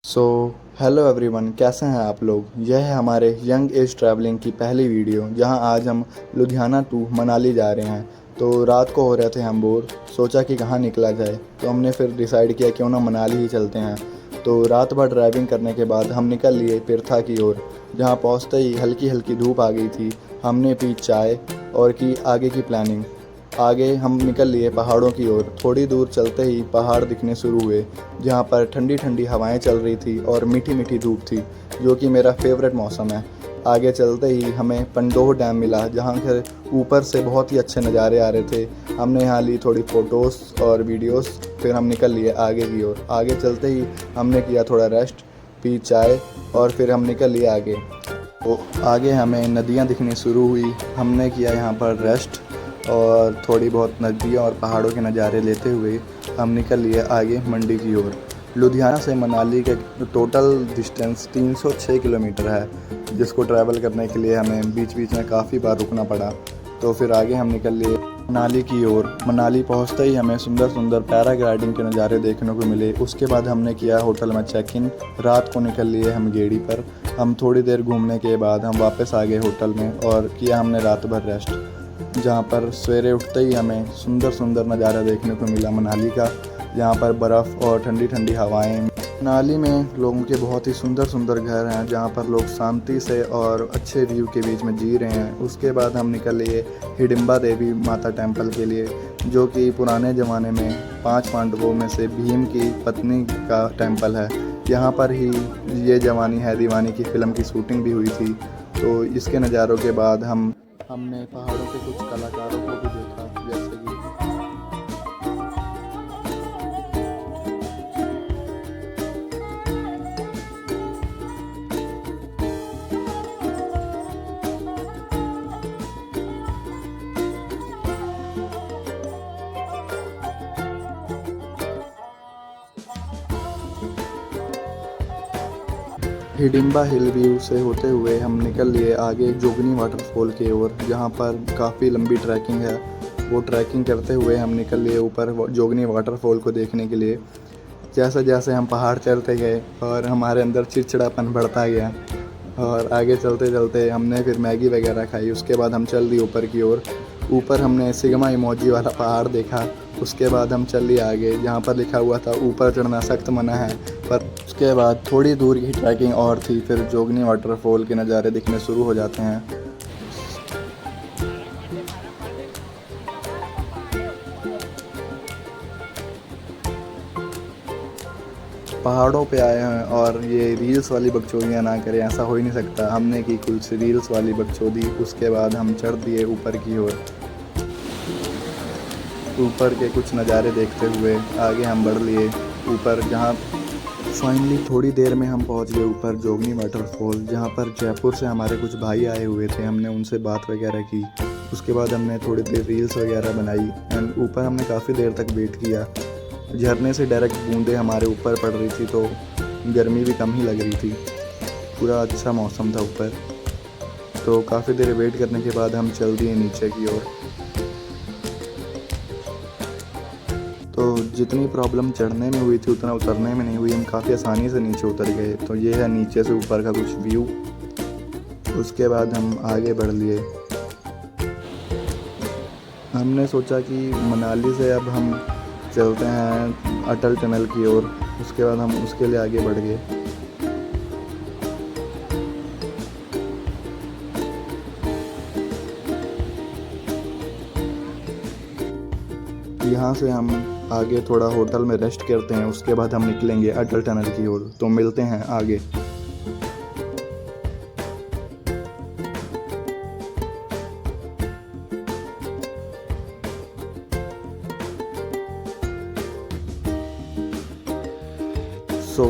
So hello everyone, कैसे हैं आप लोग। यह है हमारे यंग एज ट्रैवलिंग की पहली वीडियो जहां आज हम लुधियाना टू मनाली जा रहे हैं। तो रात को हो रहे थे हम बोर, सोचा कि कहाँ निकला जाए, तो हमने फिर डिसाइड किया क्यों ना मनाली ही चलते हैं। तो रात भर ड्राइविंग करने के बाद हम निकल लिए पिरथा की ओर। जहाँ पहुँचते ही हल्की हल्की धूप आ गई थी। हमने पी चाय और की आगे की प्लानिंग। आगे हम निकल लिए पहाड़ों की ओर। थोड़ी दूर चलते ही पहाड़ दिखने शुरू हुए, जहाँ पर ठंडी ठंडी हवाएं चल रही थी और मीठी मीठी धूप थी, जो कि मेरा फेवरेट मौसम है। आगे चलते ही हमें पंडोह डैम मिला, जहाँ के ऊपर से बहुत ही अच्छे नज़ारे आ रहे थे। हमने यहाँ ली थोड़ी फ़ोटोज़ और वीडियोस, फिर हम निकल लिए आगे की ओर। आगे चलते ही हमने किया थोड़ा रेस्ट, पी चाय और फिर हम निकल लिए आगे। तो आगे हमें नदियाँ दिखनी शुरू हुई। हमने किया यहाँ पर रेस्ट और थोड़ी बहुत नदियों और पहाड़ों के नज़ारे लेते हुए हम निकल लिए आगे मंडी की ओर। लुधियाना से मनाली के टोटल डिस्टेंस 306 किलोमीटर है, जिसको ट्रैवल करने के लिए हमें बीच बीच में काफ़ी बार रुकना पड़ा। तो फिर आगे हम निकल लिए मनाली की ओर। मनाली पहुंचते ही हमें सुंदर सुंदर पैराग्लाइडिंग के नज़ारे देखने को मिले। उसके बाद हमने किया होटल में चेक इन। रात को निकल लिए हम गेड़ी पर। हम थोड़ी देर घूमने के बाद हम वापस आ गए होटल में और किया हमने रात भर रेस्ट, जहाँ पर सवेरे उठते ही हमें सुंदर सुंदर नज़ारा देखने को मिला मनाली का, जहाँ पर बर्फ़ और ठंडी ठंडी हवाएं। मनाली में लोगों के बहुत ही सुंदर सुंदर घर हैं, जहाँ पर लोग शांति से और अच्छे व्यू के बीच में जी रहे हैं। उसके बाद हम निकल लिए हिडिंबा देवी माता टेम्पल के लिए, जो कि पुराने ज़माने में 5 पांडवों में से भीम की पत्नी का टेम्पल है। यहाँ पर ही ये जवानी है दीवानी की फ़िल्म की शूटिंग भी हुई थी। तो इसके नज़ारों के बाद हमने पहाड़ों के कुछ कलाकारों को भी देखा, जैसे कि हिडिंबा हिल व्यू से होते हुए हम निकल लिए आगे जोगनी वाटरफॉल की ओर, जहाँ पर काफ़ी लंबी ट्रैकिंग है। वो ट्रैकिंग करते हुए हम निकल लिए ऊपर जोगनी वाटरफॉल को देखने के लिए। जैसे जैसे हम पहाड़ चढ़ते गए और हमारे अंदर चिड़चिड़ापन बढ़ता गया, और आगे चलते चलते हमने फिर मैगी वगैरह खाई। उसके बाद हम चल दिए ऊपर की ओर। ऊपर हमने सिग्मा इमोजी वाला पहाड़ देखा। उसके बाद हम चल लिए आगे, जहाँ पर लिखा हुआ था ऊपर चढ़ना सख्त मना है। पर उसके बाद थोड़ी दूर की ट्रैकिंग और थी, फिर जोगनी वाटरफॉल के नज़ारे दिखने शुरू हो जाते हैं। पहाड़ों पे आए हैं और ये रील्स वाली बकचोदियाँ ना करें, ऐसा हो ही नहीं सकता। हमने की कुछ रील्स वाली बकचोदी। उसके बाद हम चढ़ दिए ऊपर की ओर। ऊपर के कुछ नज़ारे देखते हुए आगे हम बढ़ लिए ऊपर, जहाँ फाइनली थोड़ी देर में हम पहुँच गए ऊपर जोगनी वाटरफॉल, जहाँ पर जयपुर से हमारे कुछ भाई आए हुए थे। हमने उनसे बात वगैरह की। उसके बाद हमने थोड़ी देर रील्स वगैरह बनाई एंड ऊपर हमने काफ़ी देर तक वेट किया। झरने से डायरेक्ट बूंदें हमारे ऊपर पड़ रही थी, तो गर्मी भी कम ही लग रही थी। पूरा अच्छा मौसम था ऊपर। तो काफ़ी देर वेट करने के बाद हम चल दिए नीचे की ओर। तो जितनी प्रॉब्लम चढ़ने में हुई थी उतना उतरने में नहीं हुई। हम काफ़ी आसानी से नीचे उतर गए। तो ये है नीचे से ऊपर का कुछ व्यू। उसके बाद हम आगे बढ़ लिए। हमने सोचा कि मनाली से अब हम चलते हैं अटल टनल की ओर। उसके बाद हम उसके लिए आगे बढ़ गए। यहाँ से हम आगे थोड़ा होटल में रेस्ट करते हैं। उसके बाद हम निकलेंगे अटल टनल की ओर। तो मिलते हैं आगे।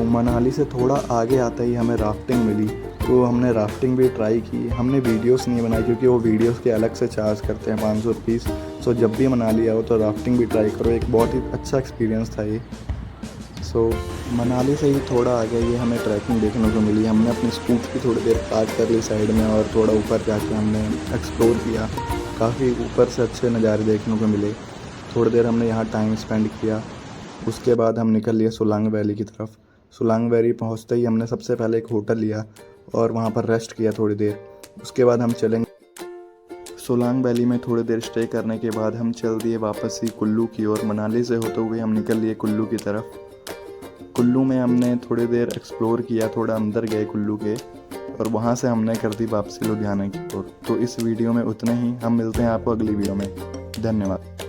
मनाली से थोड़ा आगे आते ही हमें राफ्टिंग मिली, तो हमने राफ्टिंग भी ट्राई की। हमने वीडियोस नहीं बनाई क्योंकि वो वीडियोस के अलग से चार्ज करते हैं 500 रुपीज़। सो जब भी मनाली आओ तो राफ्टिंग भी ट्राई करो, एक बहुत ही अच्छा एक्सपीरियंस था ये। मनाली से ही थोड़ा आगे ये हमें ट्रैकिंग देखने को मिली। हमने अपनी स्कूट की थोड़ी देर पार्क कर ली साइड में और थोड़ा ऊपर जाके हमने एक्सप्लोर किया। काफ़ी ऊपर से अच्छे नज़ारे देखने को मिले। थोड़ी देर हमने यहाँ टाइम स्पेंड किया। उसके बाद हम निकल लिए सोलांग वैली की तरफ। सोलांग वैली पहुँचते ही हमने सबसे पहले एक होटल लिया और वहाँ पर रेस्ट किया थोड़ी देर। उसके बाद हम चलेंगे सोलांग वैली में थोड़ी देर स्टे करने के बाद हम चल दिए वापस ही कुल्लू की ओर। मनाली से होते हुए हम निकल लिए कुल्लू की तरफ। कुल्लू में हमने थोड़ी देर एक्सप्लोर किया, थोड़ा अंदर गए कुल्लू के और वहाँ से हमने कर दी वापसी लुधियाना की ओर। तो इस वीडियो में उतने ही। हम मिलते हैं आपको अगली वीडियो में। धन्यवाद।